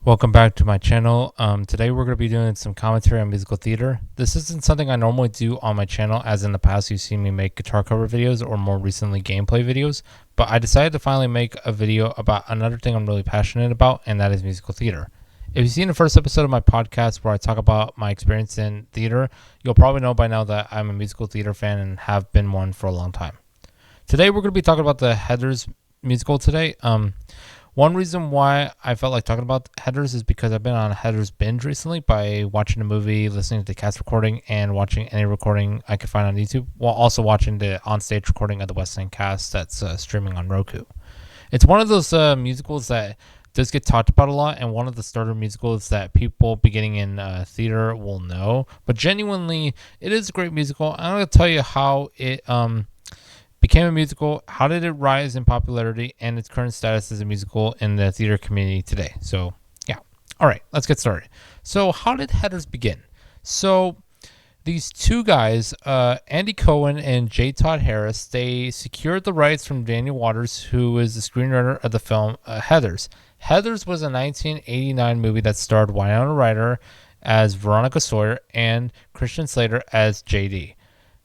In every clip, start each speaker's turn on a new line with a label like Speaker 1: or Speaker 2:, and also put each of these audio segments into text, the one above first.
Speaker 1: Welcome back to my channel. Today we're going to be doing some commentary on musical theater. This isn't something I normally do on my channel, as in the past you've seen me make guitar cover videos or more recently gameplay videos, but I decided to finally make a video about another thing I'm really passionate about, and that is musical theater. If you've seen the first episode of my podcast where I talk about my experience in theater, you'll probably know by now that I'm a musical theater fan and have been one for a long time. Today we're going to be talking about the Heathers musical today. One reason why I felt like talking about Heathers is because I've been on a Heathers binge recently by watching the movie, listening to the cast recording, and watching any recording I could find on YouTube, while also watching the onstage recording of the West End cast that's streaming on Roku. It's one of those musicals that does get talked about a lot, and one of the starter musicals that people beginning in theater will know. But genuinely, it is a great musical. I'm going to tell you how it became a musical, how did it rise in popularity, and its current status as a musical in the theater community today. So, yeah. All right, let's get started. So, how did Heathers begin? So, these two guys, Andy Cohen and J. Todd Harris, they secured the rights from Daniel Waters, who is the screenwriter of the film Heathers. Heathers was a 1989 movie that starred Winona Ryder as Veronica Sawyer and Christian Slater as JD.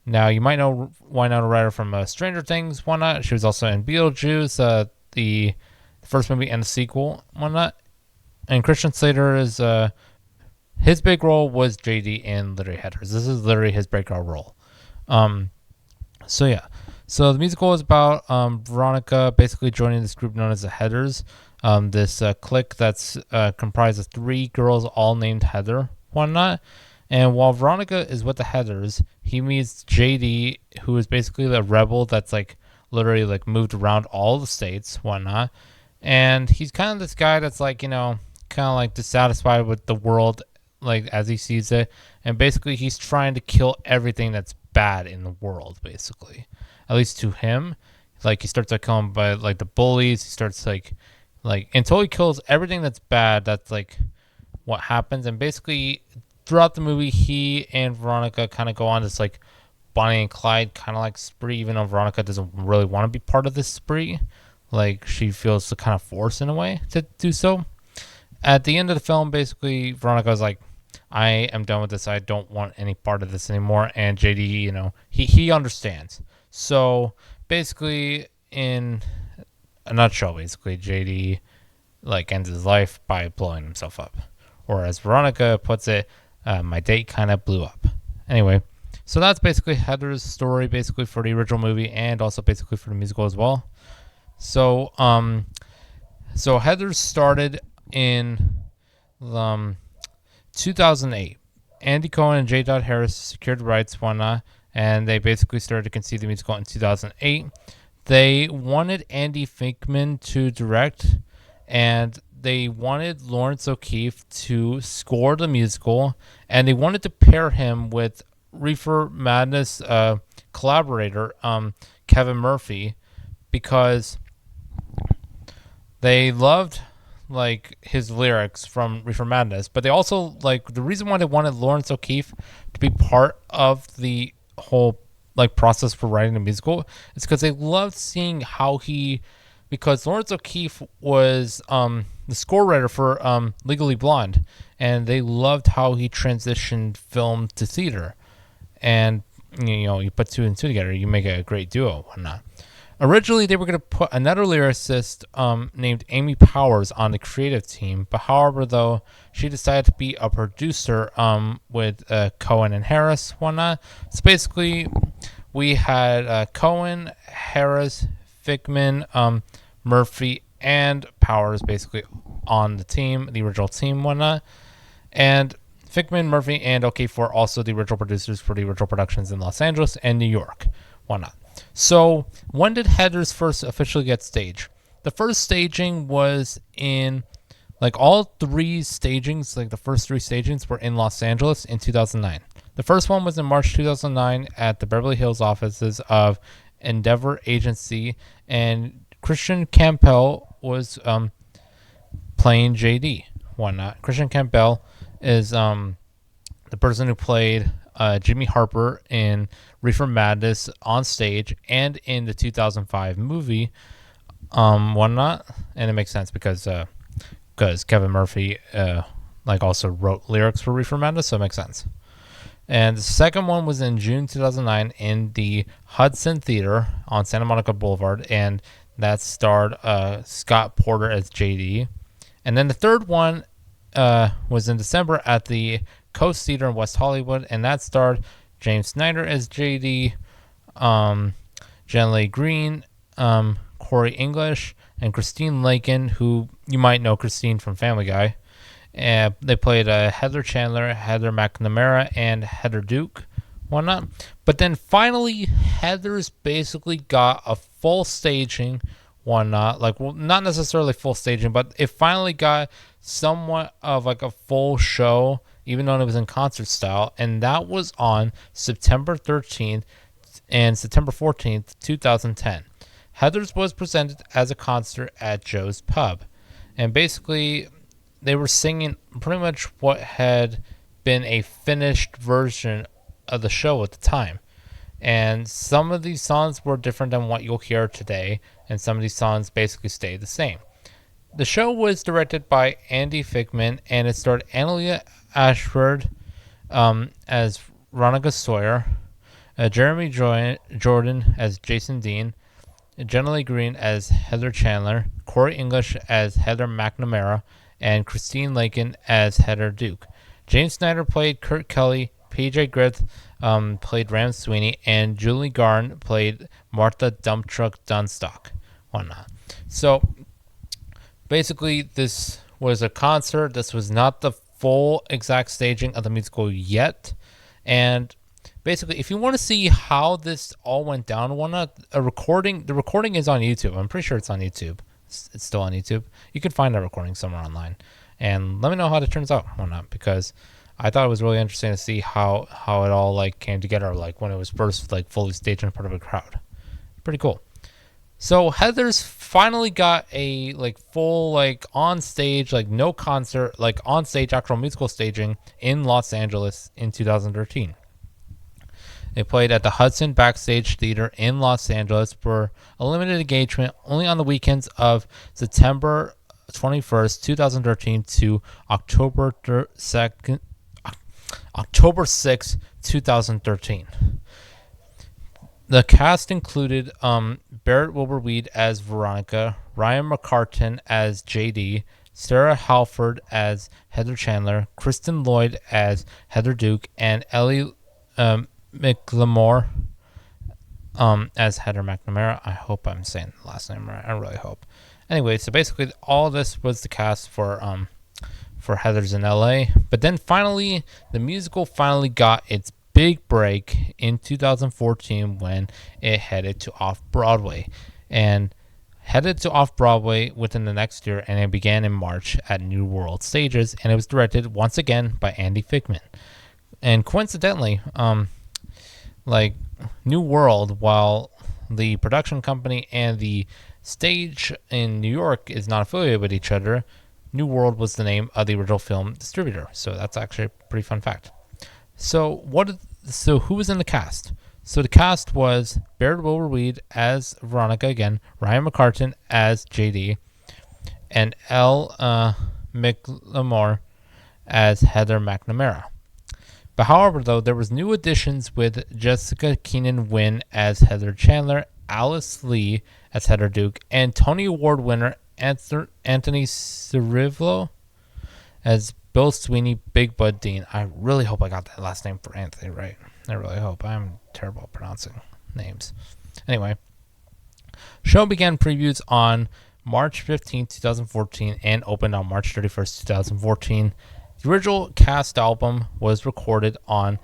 Speaker 1: Now, you might know Winona Ryder from Stranger Things, whatnot. She was also in Beetlejuice, the first movie and the sequel, whatnot. And Christian Slater is, his big role was JD in literally Heathers. This is literally his breakout role. So the musical is about Veronica basically joining this group known as the Heathers. This clique that's comprised of three girls all named Heather, whatnot. And while Veronica is with the Heathers, he meets JD, who is basically the rebel that's like literally like moved around all the states, whatnot. And he's kind of this guy that's like, kind of like dissatisfied with the world, like as he sees it. And basically he's trying to kill everything that's bad in the world, basically. At least to him. Like he starts to kill him by like the bullies. He starts like until he kills everything that's bad, that's like what happens. And basically throughout the movie, he and Veronica kind of go on this like Bonnie and Clyde kind of like spree, even though Veronica doesn't really want to be part of this spree. Like she feels the kind of force in a way to do so. At the end of the film, basically, Veronica's like, I am done with this. I don't want any part of this anymore. And JD, he understands. So basically, in a nutshell, basically, JD like ends his life by blowing himself up. Or as Veronica puts it, my date kind of blew up. Anyway, so that's basically Heathers' story, basically for the original movie and also basically for the musical as well. So Heathers started in 2008. Andy Cohen and J. Todd Harris secured rights, whatnot, and they basically started to conceive the musical in 2008. They wanted Andy Finkman to direct, and they wanted Lawrence O'Keefe to score the musical, and they wanted to pair him with Reefer Madness collaborator Kevin Murphy, because they loved like his lyrics from Reefer Madness, but they also like the reason why they wanted Lawrence O'Keefe to be part of the whole like process for writing the musical is because they loved seeing how because Lawrence O'Keefe was the score writer for Legally Blonde, and they loved how he transitioned film to theater. And you put two and two together, you make a great duo, whatnot. Originally, they were going to put another lyricist named Amy Powers on the creative team, but however, though, she decided to be a producer with Cohen and Harris, whatnot. So basically, we had Cohen, Harris, Fickman, Murphy, and Powers basically on the team, the original team, whatnot. And Fickman, Murphy, and O'Keefe were also the original producers for the original productions in Los Angeles and New York, whatnot. So when did Heathers first officially get staged? The first staging was in like all three stagings, like the first three stagings were in Los Angeles in 2009. The first one was in March 2009 at the Beverly Hills offices of Endeavor Agency, and Christian Campbell was playing JD, whatnot. Christian Campbell is the person who played Jimmy Harper in Reefer Madness on stage and in the 2005 movie, whatnot. And it makes sense because because Kevin Murphy also wrote lyrics for Reefer Madness, so it makes sense. And the second one was in June 2009 in the Hudson Theater on Santa Monica Boulevard, and that starred Scott Porter as JD. And then the third one was in December at the Coast Theater in West Hollywood, and that starred James Snyder as JD, Jen Leigh Green, Corey English, and Christine Lakin, who you might know Christine from Family Guy. And they played Heather Chandler, Heather McNamara, and Heather Duke, whatnot. But then finally, Heather's basically got a full staging, whatnot. Not necessarily full staging, but it finally got somewhat of like a full show, even though it was in concert style. And that was on September 13th and September 14th, 2010. Heather's was presented as a concert at Joe's Pub. And basically, they were singing pretty much what had been a finished version of the show at the time. And some of these songs were different than what you'll hear today, and some of these songs basically stayed the same. The show was directed by Andy Fickman, and it starred Annalena Ashford as Veronica Sawyer, Jeremy Jordan as Jason Dean, Jen Leigh Green as Heather Chandler, Corey English as Heather McNamara, and Christine Lakin as Heather Duke. James Snyder played Kurt Kelly, PJ Grith played Ram Sweeney, and Julie Garn played Martha Dump Truck Dunstock, whatnot. So basically, this was a concert. This was not the full exact staging of the musical yet. And basically, if you want to see how this all went down and whatnot, the recording is on YouTube. I'm pretty sure it's on YouTube. It's still on YouTube. You can find that recording somewhere online. And let me know how it turns out, whatnot, because I thought it was really interesting to see how it all came together, when it was first fully staged in front of a crowd. Pretty cool. So Heather's finally got a full on stage, no concert, on stage actual musical staging in Los Angeles in 2013. They played at the Hudson Backstage Theater in Los Angeles for a limited engagement only on the weekends of September 21st, 2013 to October 6th, 2013. The cast included Barrett Wilbur-Weed as Veronica, Ryan McCartan as JD, Sarah Halford as Heather Chandler, Kristen Lloyd as Heather Duke, and Ellie McLemore as Heather McNamara. I hope I'm saying the last name right. I really hope. Anyway, so basically all this was the cast for Heather's in LA. But then finally, the musical finally got its big break in 2014 when it headed to Off-Broadway. And headed to Off-Broadway within the next year, and it began in March at New World Stages, and it was directed once again by Andy Fickman. And coincidentally, New World, while the production company and the stage in New York is not affiliated with each other, New World was the name of the original film distributor. So that's actually a pretty fun fact. So who was in the cast? So the cast was Barrett Wilbur-Weed as Veronica again, Ryan McCartan as JD, and Elle McLemore as Heather McNamara. But however, though, there was new additions with Jessica Keenan Wynn as Heather Chandler, Alice Lee as Heather Duke, and Tony Award winner Anthony Cerivlo as Bill Sweeney, Big Bud Dean. I really hope I got that last name for Anthony right. I really hope. I'm terrible at pronouncing names. Anyway, show began previews on March 15, 2014 and opened on March 31st, 2014. The original cast album was recorded on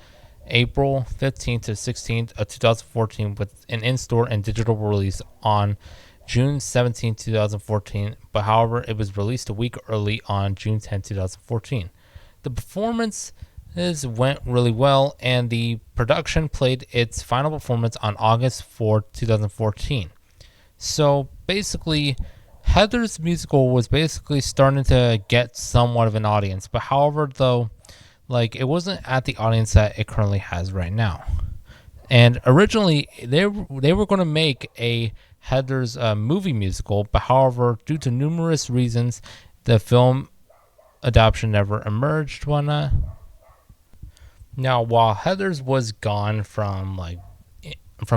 Speaker 1: April 15th to 16th of 2014 with an in-store and digital release on June 17, 2014, but however, it was released a week early on June 10, 2014. The performances went really well, and the production played its final performance on August 4, 2014. So basically, Heather's musical was basically starting to get somewhat of an audience, but however, though, it wasn't at the audience that it currently has right now. And originally, they were going to make a Heather's movie musical, but however, due to numerous reasons, The film adoption never emerged, whatnot. Now, while Heathers was gone from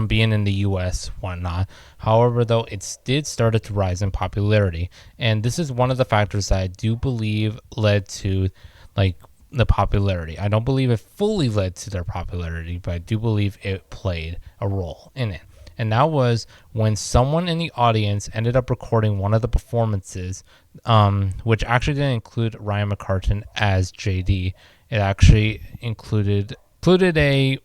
Speaker 1: being in the U.S., whatnot, however, though, it did started to rise in popularity, and this is one of the factors that I do believe led to, like, the popularity. I don't believe it fully led to their popularity, but I do believe it played a role in it. And that was when someone in the audience ended up recording one of the performances, which actually didn't include Ryan McCartan as JD. It actually included a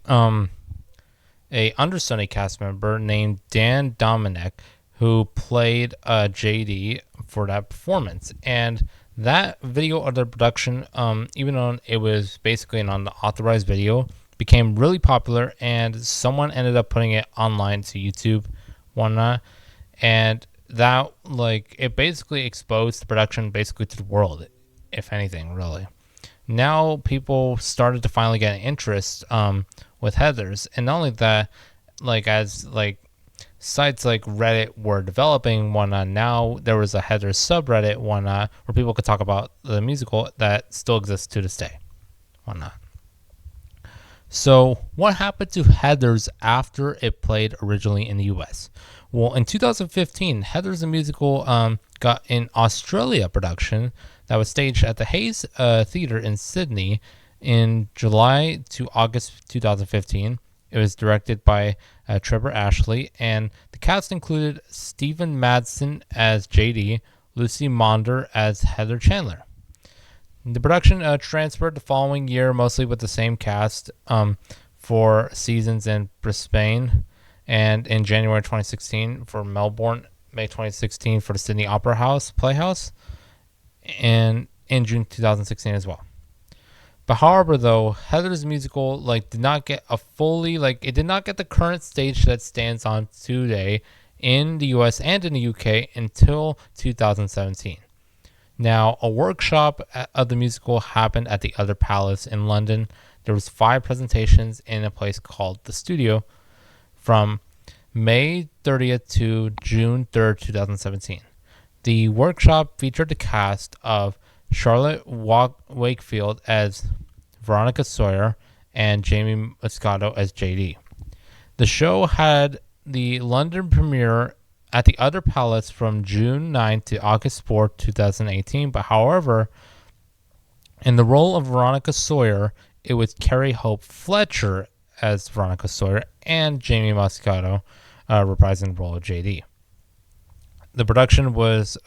Speaker 1: understudy cast member named Dan Dominic, who played JD for that performance. And that video of the production, even though it was basically an unauthorized video, became really popular, and someone ended up putting it online to YouTube, whatnot, and that, like, it basically exposed the production basically to the world, if anything, really. Now people started to finally get an interest with Heathers, and not only that, like, as like sites like Reddit were developing, whatnot, now there was a Heathers subreddit, whatnot, where people could talk about the musical that still exists to this day, whatnot. So what happened to Heathers after it played originally in the US? Well, in 2015, Heathers the musical got an Australia production that was staged at the Hayes Theatre in Sydney in July to August 2015. It was directed by Trevor Ashley, and the cast included Stephen Madsen as JD, Lucy Maunder as Heather Chandler. The production transferred the following year, mostly with the same cast, for seasons in Brisbane, and in January 2016 for Melbourne, May 2016 for the Sydney Opera House Playhouse, and in June 2016 as well. But however, though, Heather's musical did not get a fully it did not get the current stage that it stands on today in the US and in the UK until 2017. Now, a workshop of the musical happened at the Other Palace in London. There was 5 presentations in a place called The Studio from May 30th to June 3rd, 2017. The workshop featured the cast of Charlotte Wakefield as Veronica Sawyer and Jamie Moscato as JD. The show had the London premiere at the Other Palace from June 9 to August 4, 2018. But however, in the role of Veronica Sawyer, it was Carrie Hope Fletcher as Veronica Sawyer and Jamie Moscato reprising the role of JD. The production was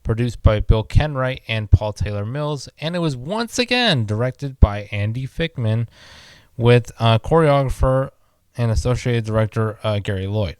Speaker 1: produced by Bill Kenwright and Paul Taylor Mills, and it was once again directed by Andy Fickman with choreographer and associate director Gary Lloyd.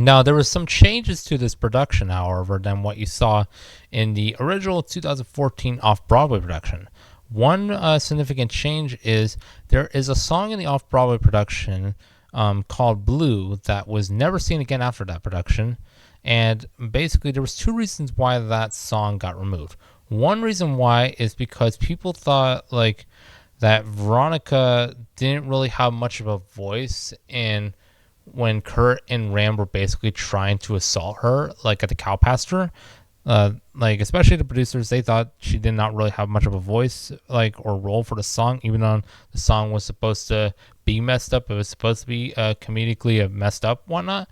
Speaker 1: Now, there was some changes to this production, however, than what you saw in the original 2014 off-Broadway production. One significant change is there is a song in the off-Broadway production called Blue that was never seen again after that production. And basically, there was 2 reasons why that song got removed. One reason why is because people thought that Veronica didn't really have much of a voice in when Kurt and Ram were basically trying to assault her, at the cow pasture. Especially the producers, they thought she did not really have much of a voice, or role for the song, even though the song was supposed to be messed up. It was supposed to be comedically messed up, whatnot.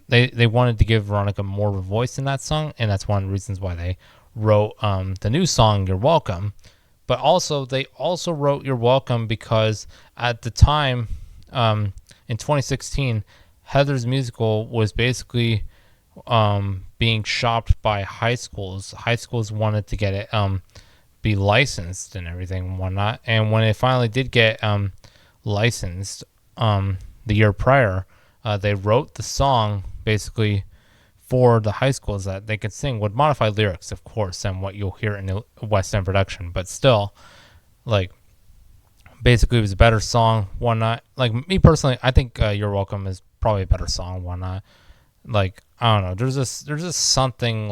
Speaker 1: They wanted to give Veronica more of a voice in that song, and that's one of the reasons why they wrote the new song, You're Welcome. But also, they also wrote You're Welcome because at the time, in 2016, Heather's musical was basically being shopped by high schools. High schools wanted to get it be licensed and everything and whatnot. And when it finally did get licensed the year prior, they wrote the song basically for the high schools that they could sing with modified lyrics, of course, and what you'll hear in the West End production. But still, basically it was a better song, whatnot. Me personally, I think You're Welcome is probably a better song, whatnot. I don't know, there's just something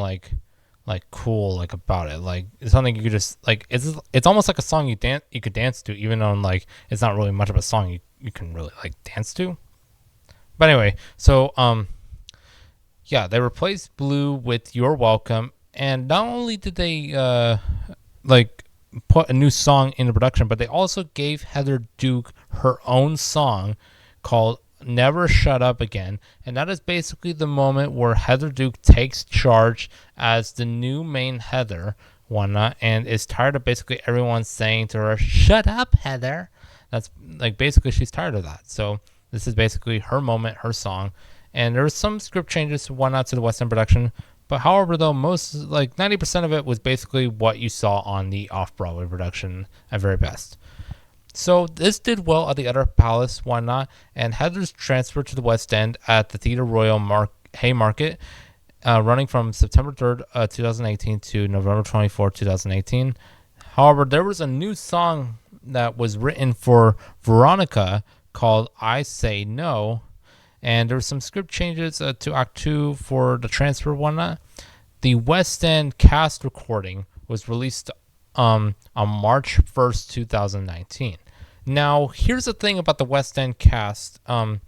Speaker 1: cool about it. It's something you could just it's almost like a song you could dance to, even though it's not really much of a song you can really dance to. But anyway, so yeah, they replaced Blue with You're Welcome, And not only did they like put a new song into production, but they also gave Heather Duke her own song called Never Shut Up Again. And that is basically the moment where Heather Duke takes charge as the new main Heather, whatnot, and is tired of basically everyone saying to her, "Shut up, Heather." That's like basically she's tired of that. So this is basically her moment, her song. And there was some script changes, whatnot, to the West End production. But however, though, most like 90% of it was basically what you saw on the off-Broadway production at very best. So this did well at the Edinburgh Palace, whatnot, and Heather's transferred to the West End at the Theatre Royal Haymarket, running from September 3rd, 2018 to November 24th, 2018. However, there was a new song that was written for Veronica called I Say No, and there were some script changes to Act 2 for the transfer, whatnot. The West End cast recording was released on March 1st, 2019. Now, here's the thing about the West End cast that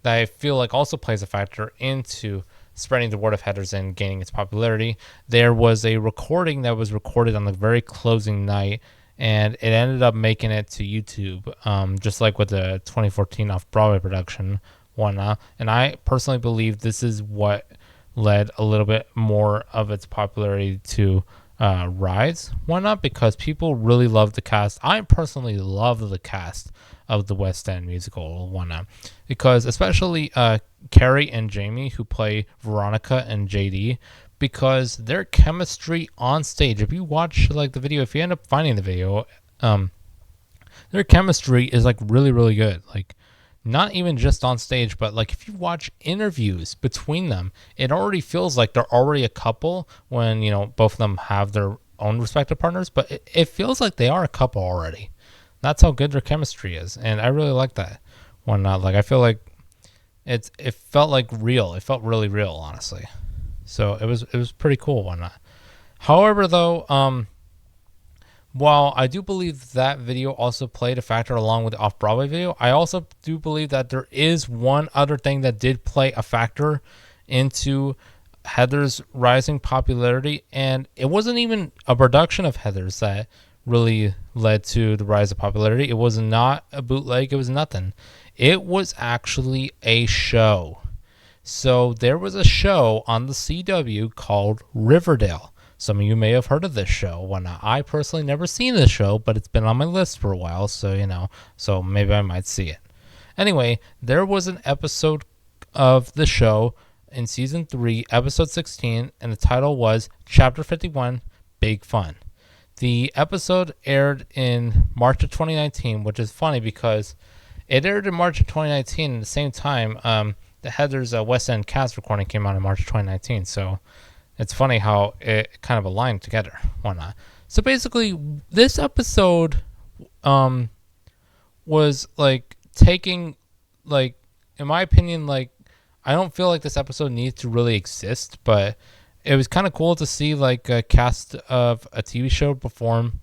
Speaker 1: I feel like also plays a factor into spreading the word of Heathers and gaining its popularity. There was a recording that was recorded on the very closing night, and it ended up making it to YouTube, just like with the 2014 off-Broadway production, whatnot. And I personally believe this is what led a little bit more of its popularity to rise, whatnot, because people really love the cast. I personally love the cast of the West End musical, whatnot, because especially Carrie and Jamie, who play Veronica and JD, because their chemistry on stage, if you watch like the video, if you end up finding the video, their chemistry is like really, really good. Like, not even just on stage, but like if you watch interviews between them, it already feels like they're already a couple when, you know, both of them have their own respective partners, but it feels like they are a couple already. That's how good their chemistry is, and I really like that. Whatnot, like I feel like it felt like real. It felt really real, honestly. So it was pretty cool, whatnot. However, though, while I do believe that video also played a factor along with the off-Broadway video, I also do believe that there is one other thing that did play a factor into Heather's rising popularity, and it wasn't even a production of Heather's that really led to the rise of popularity. It was not a bootleg. It was nothing. It was actually a show. So there was a show on the CW called Riverdale. Some of you may have heard of this show. Whatnot. I personally never seen this show, but it's been on my list for a while, so you know, so maybe I might see it. Anyway, there was an episode of the show in season 3, episode 16, and the title was Chapter 51, Big Fun. The episode aired in March of 2019, which is funny because it aired in March of 2019 at the same time the Heather's West End cast recording came out in March of 2019, so it's funny how it kind of aligned together, whatnot. So basically, this episode was like taking, like, in my opinion, like, I don't feel like this episode needs to really exist, but it was kind of cool to see like a cast of a TV show perform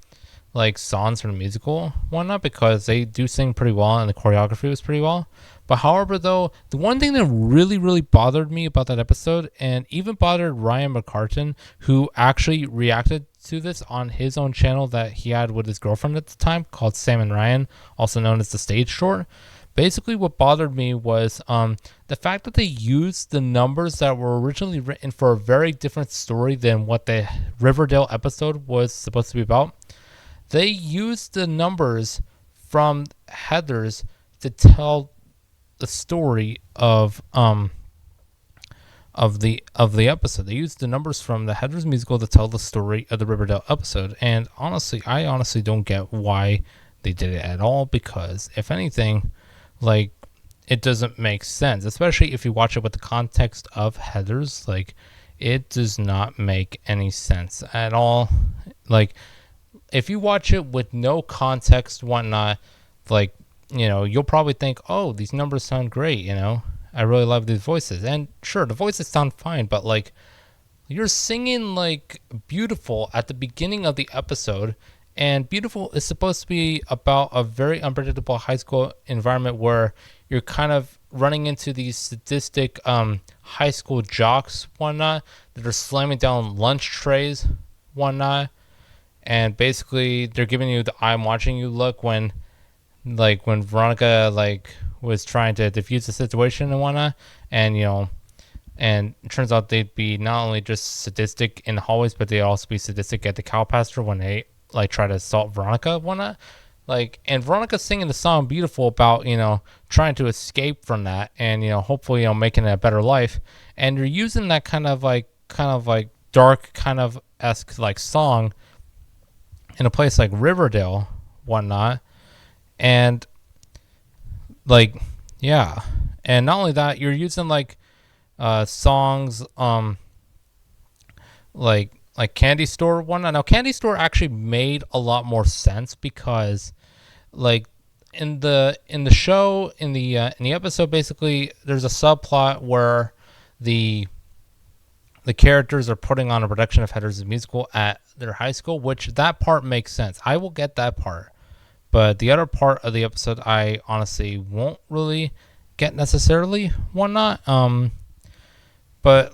Speaker 1: like songs from the musical, whatnot, because they do sing pretty well and the choreography was pretty well. But however, though, the one thing that really, really bothered me about that episode, and even bothered Ryan McCartan, who actually reacted to this on his own channel that he had with his girlfriend at the time, called Sam and Ryan, also known as the Stage Short. Basically, what bothered me was the fact that they used the numbers that were originally written for a very different story than what the Riverdale episode was supposed to be about. They used the numbers from Heather's to tell the story of the episode. They used the numbers from the Heather's musical to tell the story of the Riverdale episode. And honestly, I honestly don't get why they did it at all, because if anything, like, it doesn't make sense, especially if you watch it with the context of Heather's. Like, it does not make any sense at all. Like, if you watch it with no context, whatnot, like, you know, you'll probably think, oh, these numbers sound great, you know, I really love these voices. And sure, the voices sound fine, but like, you're singing like Beautiful at the beginning of the episode, and Beautiful is supposed to be about a very unpredictable high school environment where you're kind of running into these sadistic high school jocks, whatnot, that are slamming down lunch trays, whatnot, and basically they're giving you the "I'm watching you" look when Veronica was trying to defuse the situation and whatnot, and and it turns out they'd be not only just sadistic in the hallways, but they'd also be sadistic at the cow pasture when they try to assault Veronica and whatnot. And Veronica's singing the song "Beautiful" about trying to escape from that, and hopefully making it a better life. And you're using that kind of dark kind of esque song in a place like Riverdale, whatnot, and yeah, and not only that, you're using songs like Candy Store one. Now Candy Store actually made a lot more sense because in the show, in the episode, basically there's a subplot where the characters are putting on a production of Heathers the Musical at their high school, which that part makes sense. I will get that part. But the other part of the episode I honestly won't really get necessarily, whatnot. But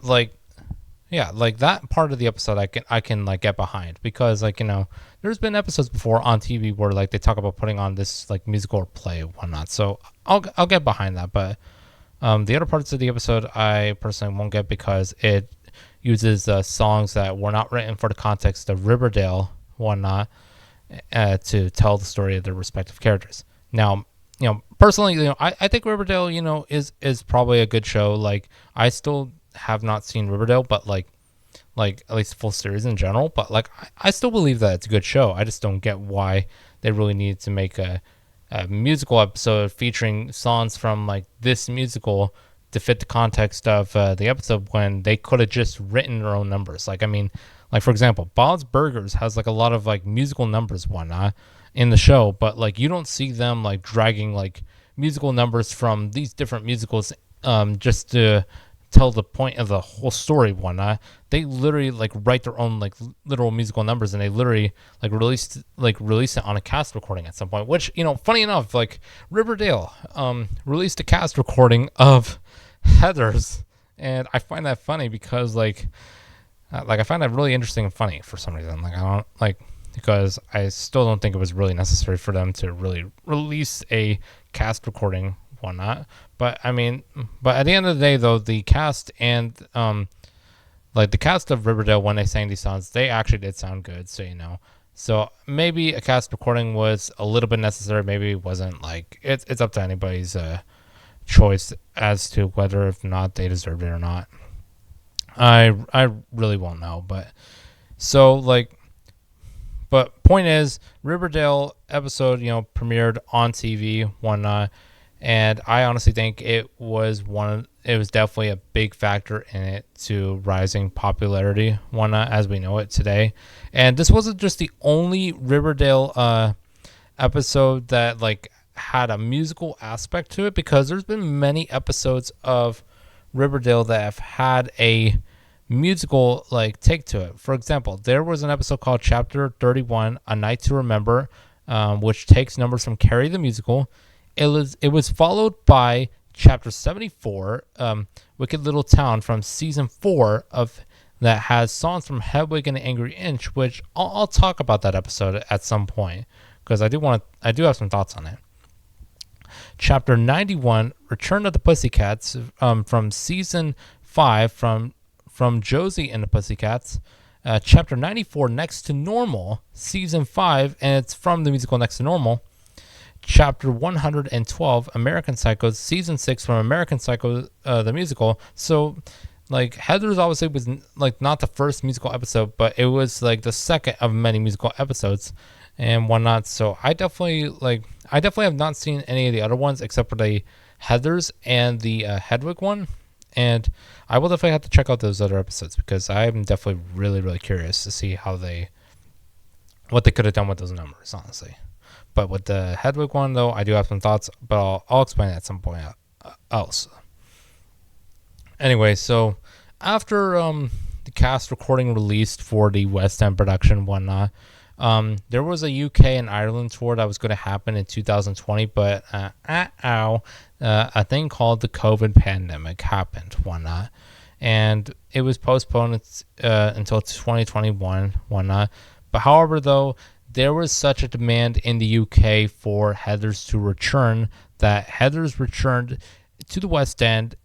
Speaker 1: yeah, that part of the episode I can get behind, because there's been episodes before on TV where they talk about putting on this musical or play or whatnot. So I'll get behind that. But the other parts of the episode I personally won't get, because it uses songs that were not written for the context of Riverdale, whatnot, to tell the story of their respective characters. Now, personally, I think Riverdale, is probably a good show. I still have not seen Riverdale, but at least full series in general. But I still believe that it's a good show. I just don't get why they really needed to make a musical episode featuring songs from this musical to fit the context of the episode, when they could have just written their own numbers. For example, Bob's Burgers has a lot of musical numbers, whatnot, in the show, but you don't see them dragging musical numbers from these different musicals just to tell the point of the whole story, whatnot. They literally write their own literal musical numbers, and they literally release it on a cast recording at some point. Which funny enough, Riverdale released a cast recording of Heathers, and I find that funny because I find that really interesting and funny for some reason. I don't because I still don't think it was really necessary for them to really release a cast recording, whatnot. But at the end of the day, though, the cast and the cast of Riverdale, when they sang these songs, they actually did sound good. So maybe a cast recording was a little bit necessary. Maybe it wasn't. It's up to anybody's choice as to whether if not they deserved it or not. I really won't know, but but point is, Riverdale episode premiered on TV, whatnot, and I honestly think it was definitely a big factor in it to rising popularity, whatnot, as we know it today. And this wasn't just the only Riverdale episode that had a musical aspect to it, because there's been many episodes of Riverdale that have had a musical take to it. For example, there was an episode called Chapter 31, A Night to Remember, which takes numbers from Carrie the Musical. It was followed by Chapter 74, Wicked Little Town, from season 4 of that has songs from Hedwig and the Angry Inch, which I'll talk about that episode at some point, because I do have some thoughts on it. Chapter 91, Return of the Pussycats, from season 5, from Josie and the Pussycats. Chapter 94, Next to Normal, season 5, and it's from the musical Next to Normal. Chapter 112, American Psycho, season 6, from American Psycho, the musical. So Heathers obviously was not the first musical episode, but it was the second of many musical episodes and whatnot. So I definitely have not seen any of the other ones except for the Heathers and the Hedwig one, and I will definitely have to check out those other episodes, because I'm definitely really, really curious to see what they could have done with those numbers, honestly. But with the Hedwig one, though, I do have some thoughts, but I'll explain it at some point else. Anyway, so after the cast recording released for the West End production and whatnot, There was a UK and Ireland tour that was going to happen in 2020, but a thing called the COVID pandemic happened, whatnot, and it was postponed until 2021, whatnot. But however, though, there was such a demand in the UK for Heathers to return that Heathers returned to the West End.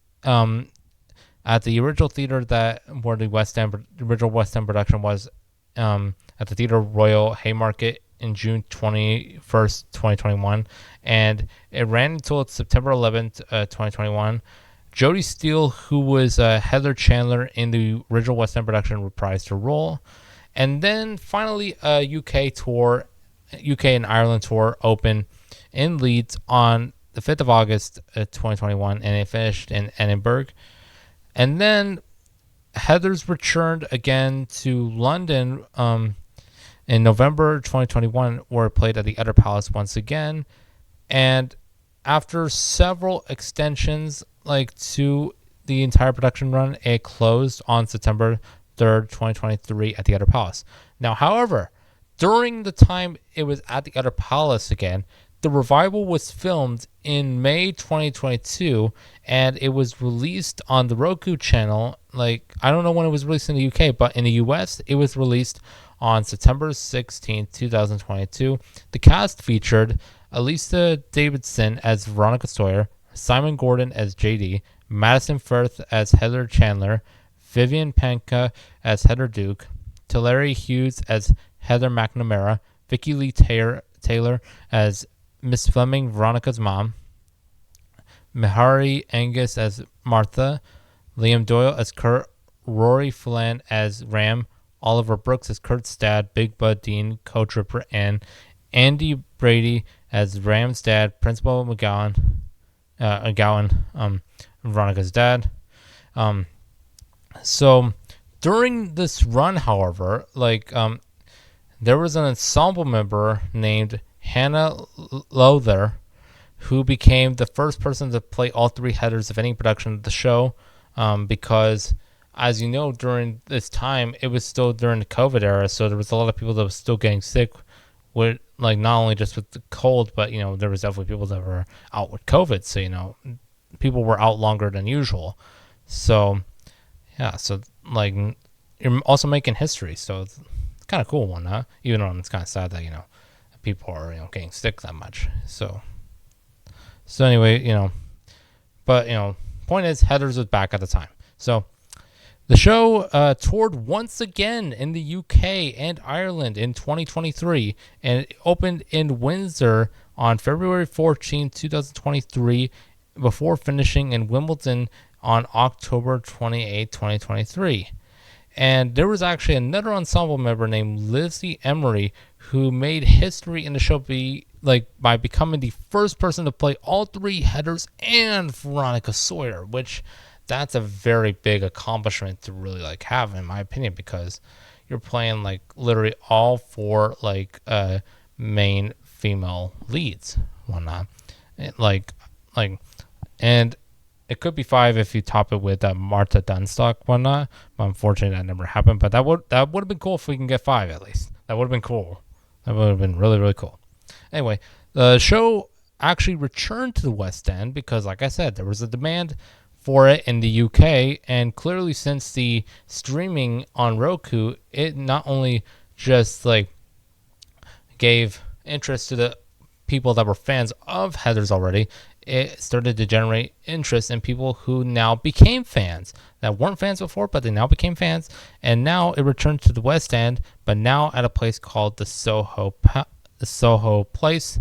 Speaker 1: At the original theater that where the original West End production was, at the Theatre Royal Haymarket in June 21st, 2021, and it ran until September 11th, 2021. Jodie Steele, who was Heather Chandler in the original West End production, reprised her role. And then finally, a UK and Ireland tour opened in Leeds on the 5th of August, 2021, and it finished in Edinburgh. And then Heathers returned again to London in November 2021, where it played at the Edinburgh Palace once again. And after several extensions, to the entire production run, it closed on September 3rd, 2023 at the Edinburgh Palace. Now, however, during the time it was at the Edinburgh Palace again, the revival was filmed in May 2022, and it was released on the Roku channel. I don't know when it was released in the UK, but in the US, it was released on September 16, 2022. The cast featured Elisa Davidson as Veronica Sawyer, Simon Gordon as JD, Madison Firth as Heather Chandler, Vivian Panka as Heather Duke, Tulare Hughes as Heather McNamara, Vicky Lee Taylor as Miss Fleming, Veronica's mom, Mihari Angus as Martha, Liam Doyle as Kurt, Rory Flan as Ram, Oliver Brooks as Kurt's dad, Big Bud Dean, Coach Ripper, and Andy Brady as Ram's dad, Principal McGowan, Veronica's dad. So during this run, however, there was an ensemble member named Hannah Lowther, who became the first person to play all three headers of any production of the show, because, as you know, during this time, it was still during the COVID era, so there was a lot of people that were still getting sick with, not only just with the cold, but, there was definitely people that were out with COVID, so, people were out longer than usual. So, yeah, so, you're also making history, so it's kind of cool one, huh? Even though it's kind of sad that, people are, getting sick that much. So anyway, but, point is, Heathers was back at the time. So the show toured once again in the UK and Ireland in 2023, and it opened in Windsor on February 14, 2023, before finishing in Wimbledon on October 28, 2023. And there was actually another ensemble member named Lizzie Emery who made history in the show by becoming the first person to play all three headers and Veronica Sawyer, which that's a very big accomplishment to really have, in my opinion, because you're playing literally all four main female leads, whatnot. And it could be five if you top it with Marta Dunstock, whatnot. But unfortunately, that never happened. But that would have been cool if we can get five at least. That would have been cool. That would have been really, really cool. Anyway, the show actually returned to the West End because, like I said, there was a demand for it in the UK. And clearly, since the streaming on Roku, it not only just gave interest to the people that were fans of Heathers already, it started to generate interest in people who now became fans that weren't fans before, but they now became fans. And now it returned to the West End, but now at a place called the Soho Place,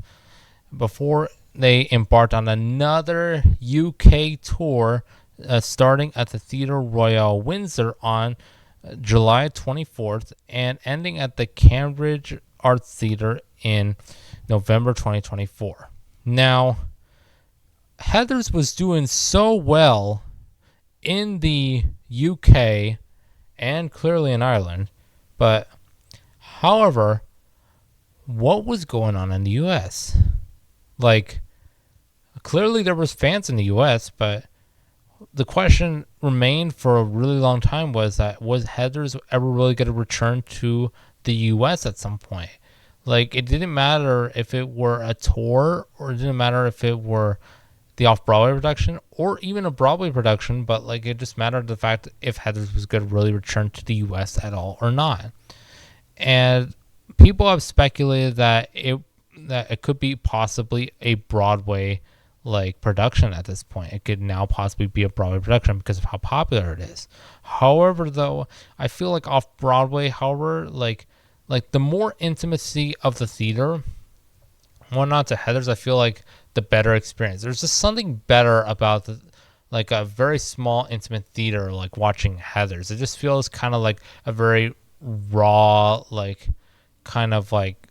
Speaker 1: before they embarked on another UK tour, starting at the Theatre Royal Windsor on July 24th and ending at the Cambridge Arts Theatre in November 2024. Now, Heathers was doing so well in the UK and clearly in Ireland, but however, what was going on in the US? Clearly there was fans in the US, but the question remained for a really long time was Heathers ever really going to return to the US at some point. Like, it didn't matter if it were a tour, or it didn't matter if it were the off-Broadway production or even a Broadway production, but like, it just mattered the fact if Heathers was going to really return to the US at all or not. And people have speculated that it could be possibly a Broadway like production at this point. It could now possibly be a Broadway production because of how popular it is. However, though, I feel like off Broadway, like the more intimacy of the theater, not to Heathers, I feel like the better experience. There's just something better about like a very small intimate theater, like watching Heathers. It just feels kind of like a very raw, like kind of like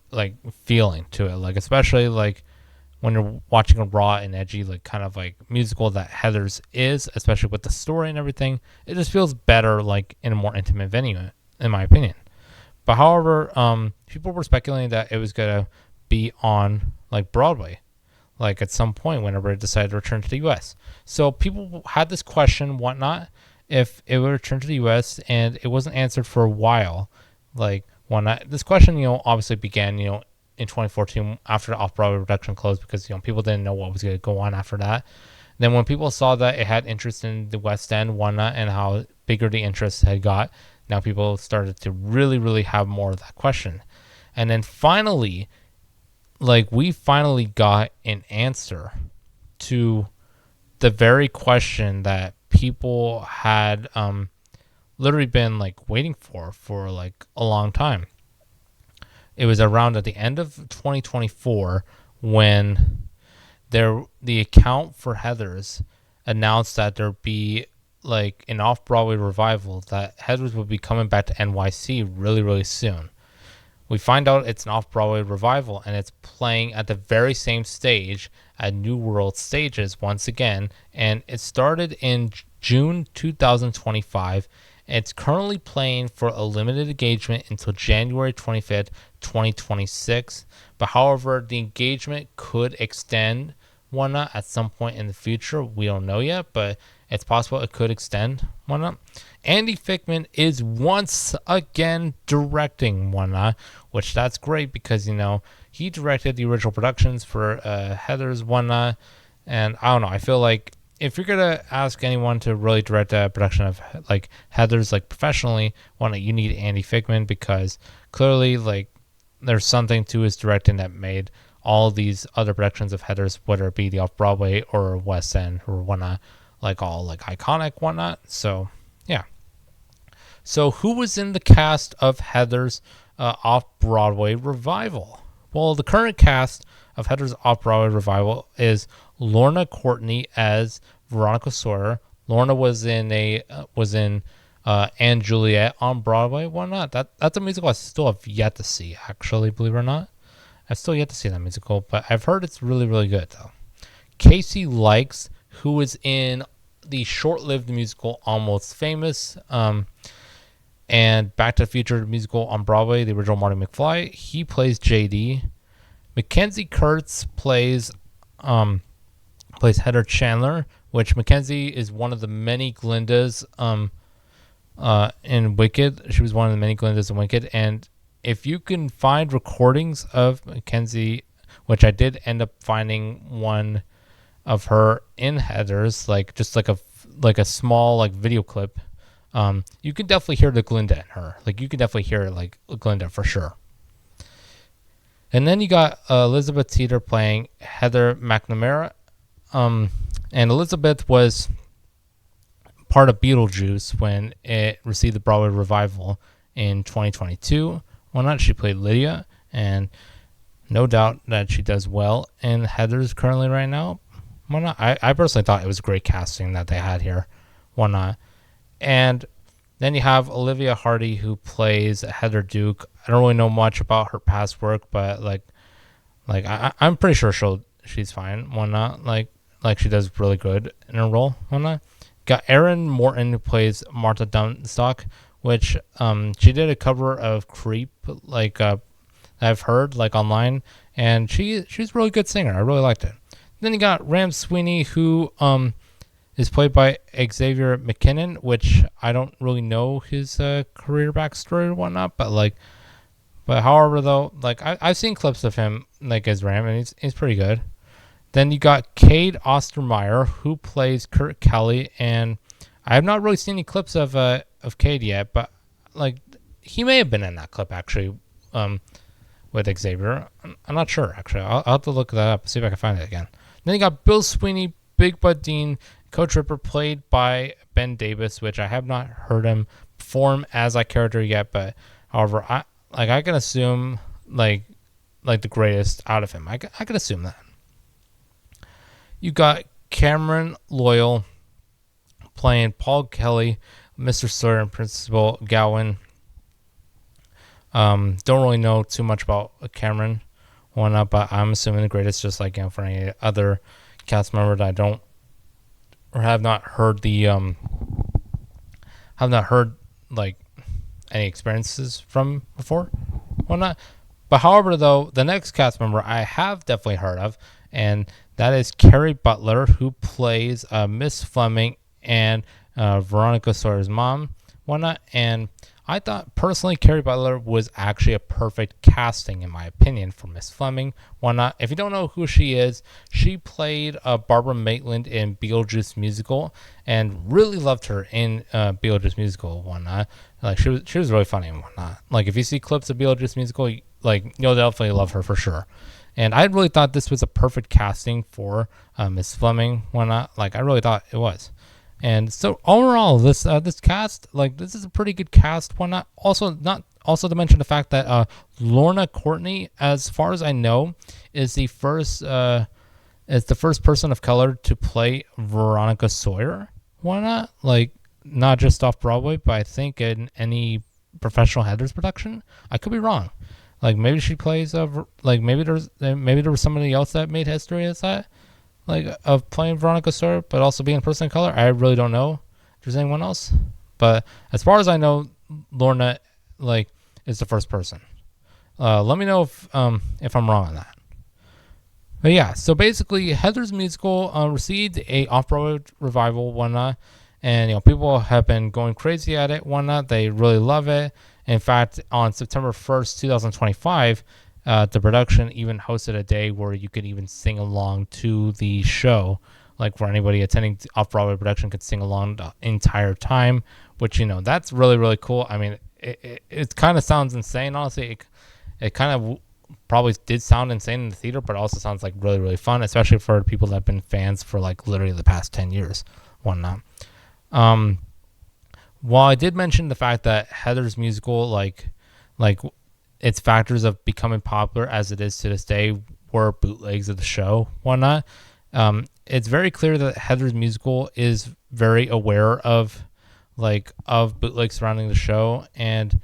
Speaker 1: feeling to it. Like, especially like when you're watching a raw and edgy, like kind of like musical that Heathers is, especially with the story and everything, it just feels better like in a more intimate venue, in my opinion. But however, people were speculating that it was gonna be on like Broadway, like at some point whenever it decided to return to the US. So people had this question, whatnot, if it would return to the US, and it wasn't answered for a while. Like, whatnot. This question, obviously began, in 2014 after the off-Broadway production closed, because, people didn't know what was going to go on after that. Then when people saw that it had interest in the West End, whatnot, and how bigger the interest had got, now people started to really, really have more of that question. And then finally, like, we finally got an answer to the very question that people had literally been like waiting for like a long time. It was around at the end of 2024 when the account for Heathers announced that there'd be like an off-Broadway revival, that Heathers would be coming back to NYC really, really soon. We find out it's an off-Broadway revival, and it's playing at the very same stage at New World Stages once again, and it started in June 2025. It's currently playing for a limited engagement until January 25th, 2026. But however, the engagement could extend whatnot at some point in the future. We don't know yet, but it's possible it could extend whatnot. Andy Fickman is once again directing whatnot, which that's great because, he directed the original productions for Heathers whatnot. And I don't know, I feel like if you're gonna ask anyone to really direct a production of like Heathers like professionally, you need Andy Fickman, because clearly like there's something to his directing that made all these other productions of Heathers, whether it be the off-Broadway or West End or whatnot, like all like iconic whatnot. So yeah. So who was in the cast of Heathers off-Broadway revival? Well, the current cast of Heathers off-Broadway revival is Lorna Courtney as Veronica Sawyer. Lorna was in Anne Juliet on Broadway. Why not? That's a musical I still have yet to see, actually, believe it or not. I've still yet to see that musical, but I've heard it's really, really good, though. Casey Likes, who was in the short-lived musical Almost Famous, and Back to the Future musical on Broadway, the original Marty McFly, he plays JD. Mackenzie Kurtz plays Heather Chandler, which Mackenzie is one of the many Glindas in Wicked. She was one of the many Glindas in Wicked, and if you can find recordings of Mackenzie, which I did end up finding one of her in Heathers, like just like a small like video clip, you can definitely hear the Glinda in her. Like you can definitely hear like Glinda for sure. And then you got Elizabeth Teeter playing Heather McNamara. And Elizabeth was part of Beetlejuice when it received the Broadway revival in 2022. Well, not she played Lydia, and no doubt that she does well in Heathers currently right now. Why not? I personally thought it was great casting that they had here. Why not? And then you have Olivia Hardy, who plays Heather Duke. I don't really know much about her past work, but I'm pretty sure she's fine. Why not? Like she does really good in her role. Why not? Got Erin Morton, who plays Martha Dunstock, which she did a cover of Creep, I've heard online, and she's a really good singer. I really liked it. Then you got Ram Sweeney, who is played by Xavier McKinnon, which I don't really know his career backstory or whatnot, but But however, though, like I've seen clips of him like as Ram, and he's pretty good. Then you got Cade Ostermeyer, who plays Kurt Kelly, and I have not really seen any clips of Cade yet, but like he may have been in that clip actually, with Xavier. I'm not sure actually. I'll have to look that up, see if I can find it again. Then you got Bill Sweeney, Big Bud Dean, Coach Ripper, played by Ben Davis, which I have not heard him perform as that character yet, but however, I can assume like the greatest out of him. I can assume that. You got Cameron Loyal playing Paul Kelly, Mr. Sawyer, and Principal Gowan. Don't really know too much about Cameron, but I'm assuming the greatest, just like for any other cast member that I don't or have not heard like any experiences from before, whatnot. But however, though, the next cast member I have definitely heard of, and that is Carrie Butler, who plays Miss Fleming and Veronica Sawyer's mom, whatnot. And I thought personally Carrie Butler was actually a perfect casting, in my opinion, for Miss Fleming, whatnot. If you don't know who she is, she played Barbara Maitland in Beetlejuice musical, and really loved her in Beetlejuice musical, whatnot. Like she was really funny and whatnot. Like if you see clips of Beetlejuice musical, like you'll definitely love her for sure. And I really thought this was a perfect casting for Miss Fleming, whatnot. Like I really thought it was. And so overall, this cast, like this is a pretty good cast, whatnot. Also to mention the fact that Lorna Courtney, as far as I know, is the first person of color to play Veronica Sawyer, whatnot. Like not just off Broadway, but I think in any professional Heathers production. I could be wrong. Like maybe she plays like maybe there was somebody else that made history as that, like of playing Veronica Sawyer, but also being a person of color. I really don't know if there's anyone else, but as far as I know, Lorna like is the first person. Let me know if I'm wrong on that. But yeah, so basically, Heathers musical received a off-Broadway revival, whatnot, and people have been going crazy at it, whatnot. They really love it. In fact, on September 1st, 2025, the production even hosted a day where you could even sing along to the show. Like for anybody attending off-Broadway production could sing along the entire time, which, that's really, really cool. I mean, it kind of sounds insane, honestly. It kind of probably did sound insane in the theater, but also sounds like really, really fun, especially for people that have been fans for like literally the past 10 years, whatnot. While I did mention the fact that Heathers musical, like its factors of becoming popular as it is to this day were bootlegs of the show, whatnot. It's very clear that Heathers musical is very aware of bootlegs surrounding the show, and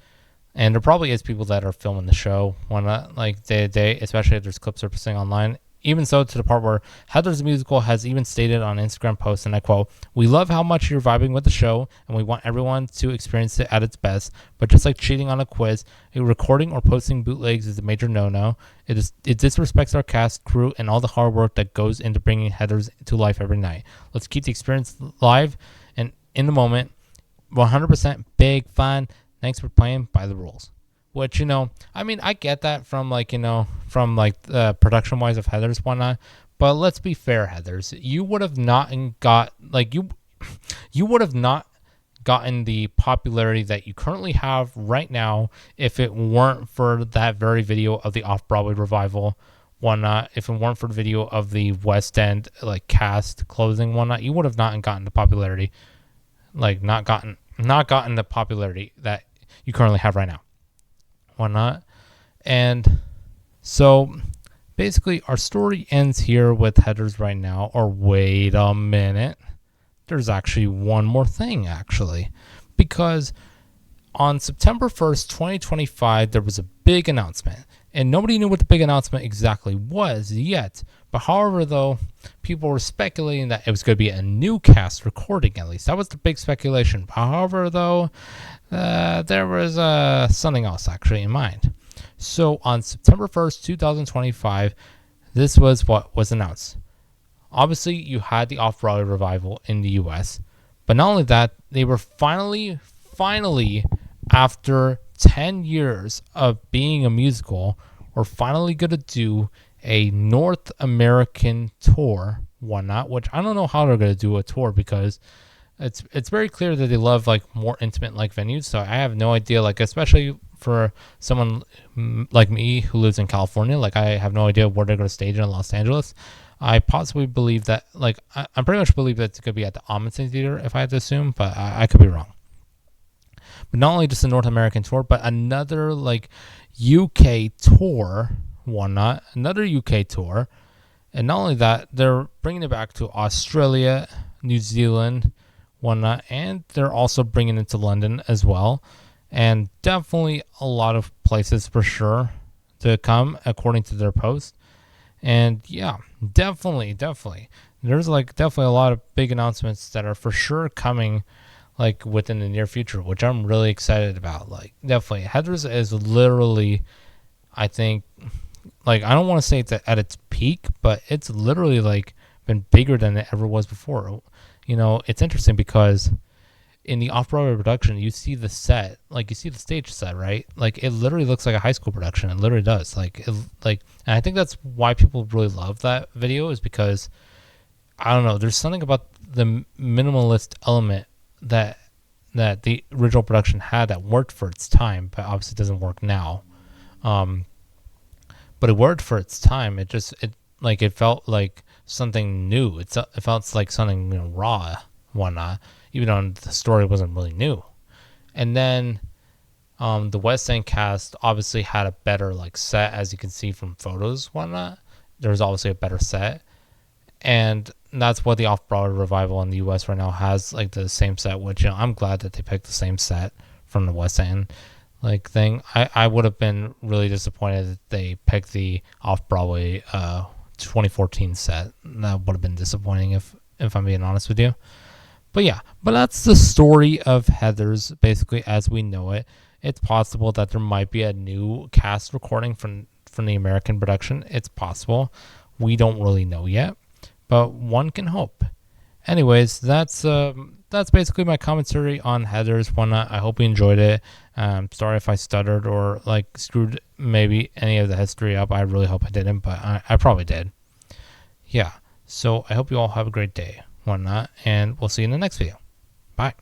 Speaker 1: there probably is people that are filming the show, whatnot, like day to day, especially if there's clips surfacing online. Even so, to the part where Heathers musical has even stated on Instagram posts, and I quote, "We love how much you're vibing with the show, and we want everyone to experience it at its best. But just like cheating on a quiz, recording or posting bootlegs is a major no-no. It disrespects our cast, crew, and all the hard work that goes into bringing Heathers to life every night. Let's keep the experience live and in the moment. 100% big fun. Thanks for playing by the rules." Which, I mean, I get that from production wise of Heathers, whatnot. But let's be fair, Heathers. You would have not you would have not gotten the popularity that you currently have right now if it weren't for that very video of the off-Broadway revival, whatnot. If it weren't for the video of the West End cast closing, whatnot, you would have not gotten the popularity, not gotten the popularity that you currently have right now, whatnot. And so basically our story ends here with Heathers right now. Or wait a minute, there's actually one more thing, because on September 1st, 2025, there was a big announcement, and nobody knew what the big announcement exactly was yet. But however, though, people were speculating that it was going to be a new cast recording, at least. That was the big speculation. However, though, there was something else actually in mind. So on September 1st, 2025, this was what was announced. Obviously, you had the off-Broadway revival in the U.S., but not only that, they were finally, after 10 years of being a musical, we're finally going to do a North American tour, whatnot, which I don't know how they're going to do a tour because it's very clear that they love like more intimate like venues. So I have no idea, like especially for someone like me who lives in California, like I have no idea where they're going to stage in Los Angeles. I possibly believe that, like I pretty much believe that it's going to be at the Amundsen Theater if I had to assume, but I could be wrong. But not only just a North American tour, but another like UK tour, another UK tour, and not only that, they're bringing it back to Australia, New Zealand, whatnot, and they're also bringing it to London as well, and definitely a lot of places for sure to come according to their post. And yeah, definitely, there's like definitely a lot of big announcements that are for sure coming like within the near future, which I'm really excited about. Like definitely, Heathers is literally, I think, like I don't want to say it's at its peak, but it's literally like been bigger than it ever was before. You know, it's interesting because in the off-Broadway production, you see the set, like you see the stage set, right? Like it literally looks like a high school production. It literally does. And I think that's why people really love that video is because I don't know. There's something about the minimalist element that the original production had that worked for its time, but obviously doesn't work now. But it worked for its time. It felt like something new. It felt like something raw, whatnot. Even though the story wasn't really new. And then the West End cast obviously had a better like set, as you can see from photos, whatnot. There's obviously a better set, and that's what the off-Broadway revival in the U.S. right now has, like the same set. Which I'm glad that they picked the same set from the West End like thing. I would have been really disappointed that they picked the off-Broadway 2014 set. That would have been disappointing if I'm being honest with you. But yeah, but that's the story of Heathers basically as we know it. It's possible that there might be a new cast recording from the American production. It's possible. We don't really know yet, but one can hope. Anyways, that's basically my commentary on Heathers. Whatnot. I hope you enjoyed it. Sorry if I stuttered or like screwed maybe any of the history up. I really hope I didn't, but I probably did. Yeah. So I hope you all have a great day, whatnot, and we'll see you in the next video. Bye.